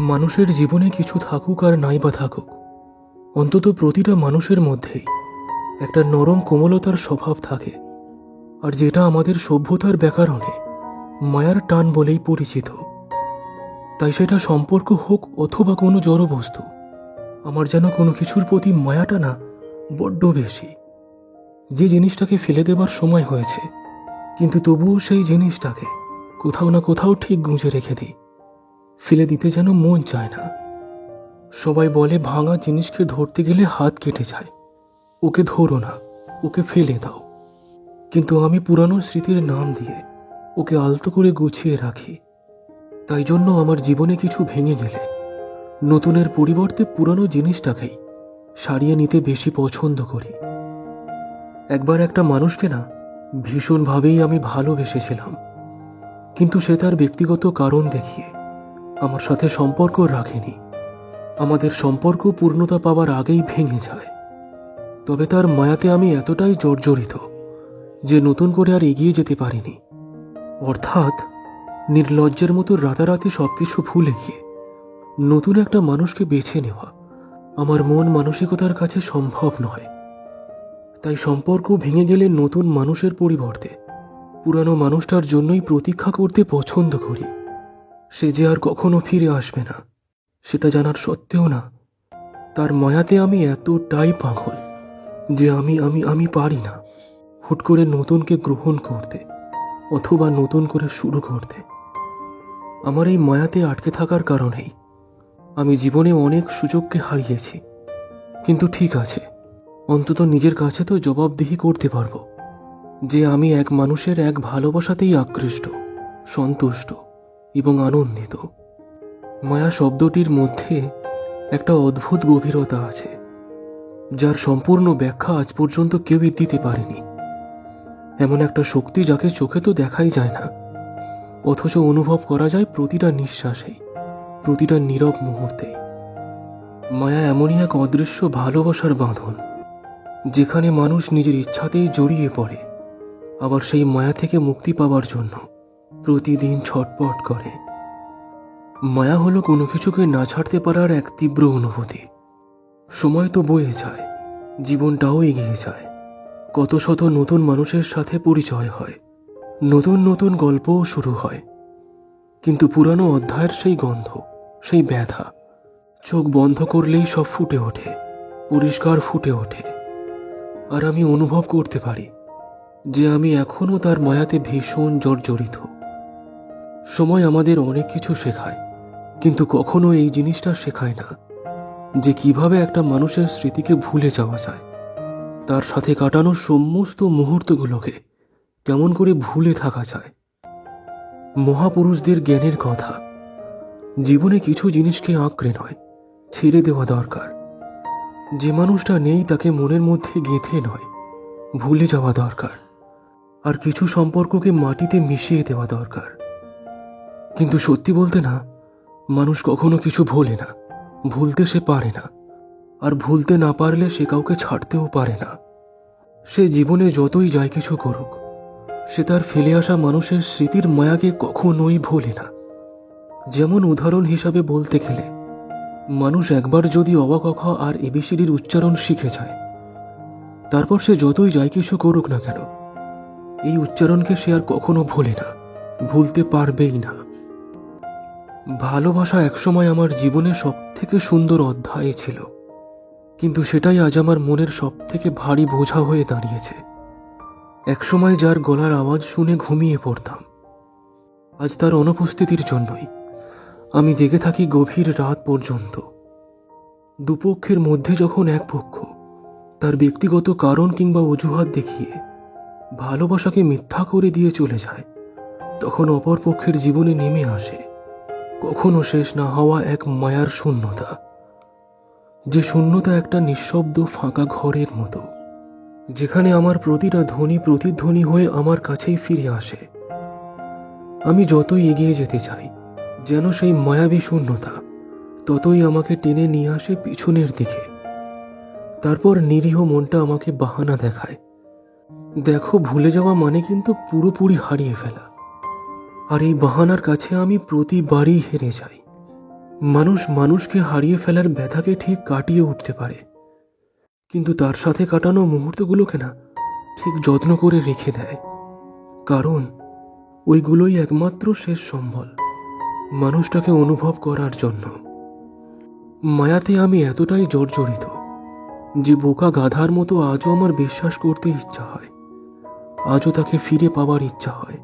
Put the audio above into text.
মানুষের জীবনে কিছু থাকুক আর নাই বা থাকুক, অন্তত প্রতিটা মানুষের মধ্যেই একটা নরম কোমলতার স্বভাব থাকে, আর যেটা আমাদের সভ্যতার ব্যাকরণে মায়ার টান বলেই পরিচিত। তাই সেটা সম্পর্ক হোক অথবা কোনো জড় বস্তু, আমার যেন কোনো কিছুর প্রতি মায়াটা না বড্ড বেশি। যে জিনিসটাকে ফেলে দেবার সময় হয়েছে, কিন্তু তবুও সেই জিনিসটাকে কোথাও না কোথাও ঠিক গুঁজে রেখে দিই, ফেলে দিতে যেন মন চায় না। সবাই বলে ভাঙা জিনিসকে ধরতে গেলে হাত কেটে যায়, ওকে ধরো না, ওকে ফেলে দাও। কিন্তু আমি পুরানো স্মৃতির নাম দিয়ে ওকে আলতো করে গুছিয়ে রাখি। তাই জন্য আমার জীবনে কিছু ভেঙে গেলে নতুনের পরিবর্তে পুরানো জিনিসটাকেই সারিয়ে নিতে বেশি পছন্দ করি। একবার একটা মানুষকে না ভীষণভাবেই আমি ভালোবেসেছিলাম, কিন্তু সে তার ব্যক্তিগত কারণ দেখিয়ে আমার সাথে সম্পর্ক রাখেনি। আমাদের সম্পর্ক পূর্ণতা পাওয়ার আগেই ভেঙে যায়। তবে তার মায়াতে আমি এতটাই জর্জরিত যে নতুন করে আর এগিয়ে যেতে পারিনি। অর্থাৎ নির্লজ্জের মতো রাতারাতি সবকিছু ভুলে গিয়ে নতুন একটা মানুষকে বেছে নেওয়া আমার মন মানসিকতার কাছে সম্ভব নয়। তাই সম্পর্ক ভেঙে গেলে নতুন মানুষের পরিবর্তে পুরানো মানুষটার জন্যই প্রতীক্ষা করতে পছন্দ করি। সে যে আর কখনো ফিরে আসবে না সেটা জানার সত্ত্বেও না, তার মায়াতে আমি এতটাই পাগল যে আমি পারি না হুট করে নতুনকে গ্রহণ করতে অথবা নতুন করে শুরু করতে। আমার এই মায়াতে আটকে থাকার কারণেই আমি জীবনে অনেক সুযোগকে হারিয়েছি। কিন্তু ঠিক আছে, অন্তত নিজের কাছে তো জবাবদিহি করতে পারবো যে আমি এক মানুষের এক ভালোবাসাতেই আকৃষ্ট, সন্তুষ্ট এবং আনন্দিত। মায়া শব্দটির মধ্যে একটা অদ্ভুত গভীরতা আছে, যার সম্পূর্ণ ব্যাখ্যা আজ পর্যন্ত কেউই দিতে পারেনি। এমন একটা শক্তি যাকে চোখে তো দেখাই যায় না, অথচ অনুভব করা যায় প্রতিটা নিঃশ্বাসেই, প্রতিটা নীরব মুহূর্তেই। মায়া এমনই এক অদৃশ্য ভালোবাসার বাঁধন, যেখানে মানুষ নিজের ইচ্ছাতেই জড়িয়ে পড়ে, আবার সেই মায়া থেকে মুক্তি পাওয়ার জন্য প্রতিদিন ছটপট করে। মায়া হলো কোনো কিছুকে না ছাড়তে পারার এক তীব্র অনুভূতি। সময় তো বয়ে যায়, জীবনটাও এগিয়ে যায়, কত শত নতুন মানুষের সাথে পরিচয় হয়, নতুন নতুন গল্পও শুরু হয়, কিন্তু পুরানো অধ্যায়ের সেই গন্ধ, সেই ব্যথা চোখ বন্ধ করলেই সব ফুটে ওঠে, পরিষ্কার ফুটে ওঠে। আর আমি অনুভব করতে পারি যে আমি এখনো তার মায়াতে ভীষণ জর্জরিত। সময় আমাদের অনেক কিছু শেখায়, কিন্তু কখনো এই জিনিসটা শেখায় না যে কিভাবে একটা মানুষের স্মৃতিকে ভুলে যাওয়া যায়, তার সাথে কাটানো সমস্ত মুহূর্তগুলোকে কেমন করে ভুলে থাকা যায়। মহাপুরুষদের জ্ঞানের কথা, জীবনে কিছু জিনিসকে আঁকড়ে নয়, ছেড়ে দেওয়া দরকার। যে মানুষটা নেই তাকে মনের মধ্যে গেঁথে নয়, ভুলে যাওয়া দরকার। আর কিছু সম্পর্ককে মাটিতে মিশিয়ে দেওয়া দরকার। কিন্তু সত্যি বলতে না, মানুষ কখনো কিছু ভোলে না, ভুলতে সে পারে না। আর ভুলতে না পারলে সে কাউকে ছাড়তেও পারে না। সে জীবনে যতই যাই কিছু করুক, সে তার ফেলে আসা মানুষের স্মৃতির মায়াকে কখনোই ভোলে না। যেমন উদাহরণ হিসাবে বলতে গেলে, মানুষ একবার যদি অ আ ক খ আর এবিসিডির উচ্চারণ শিখে যায়, তারপর সে যতই যাই কিছু করুক না কেন, এই উচ্চারণকে সে আর কখনো ভোলে না, ভুলতে পারবেই না। ভালোবাসা একসময় আমার জীবনের সব থেকে সুন্দর অধ্যায় ছিল, কিন্তু সেটাই আজ আমার মনের সব থেকে ভারী বোঝা হয়ে দাঁড়িয়েছে। একসময় যার গলার আওয়াজ শুনে ঘুমিয়ে পড়তাম, আজ তার অনুপস্থিতির জন্যই আমি জেগে থাকি গভীর রাত পর্যন্ত। দুপক্ষের মধ্যে যখন এক পক্ষ তার ব্যক্তিগত কারণ কিংবা অজুহাত দেখিয়ে ভালোবাসাকে মিথ্যা করে দিয়ে চলে যায়, তখন অপর পক্ষের জীবনে নেমে আসে কখনো শেষ না হওয়া এক মায়ার শূন্যতা। যে শূন্যতা একটা নিঃশব্দ ফাঁকা ঘরের মতো, যেখানে আমার প্রতিটা ধ্বনি প্রতিধ্বনি হয়ে আমার কাছেই ফিরে আসে। আমি যতই এগিয়ে যেতে চাই, যেন সেই মায়াবী শূন্যতা ততই আমাকে টেনে নিয়ে আসে পিছনের দিকে। তারপর নিরীহ মনটা আমাকে বাহানা দেখায়, দেখো ভুলে যাওয়া মানে কিন্তু পুরোপুরি হারিয়ে ফেলা। আর এই বাহানার কাছে আমি প্রতিবারই হেরে যাই। মানুষ মানুষকে হারিয়ে ফেলার ব্যথাকে ঠিক কাটিয়ে উঠতে পারে, কিন্তু তার সাথে কাটানো মুহূর্তগুলোকে না ঠিক যত্ন করে রেখে দেয়, কারণ ওইগুলোই একমাত্র শেষ সম্বল মানুষটাকে অনুভব করার জন্য। মায়াতে আমি এতটাই জর্জরিত যে বোকা গাধার মতো আজও আমার বিশ্বাস করতে ইচ্ছা হয়, আজও তাকে ফিরে পাওয়ার ইচ্ছা হয়।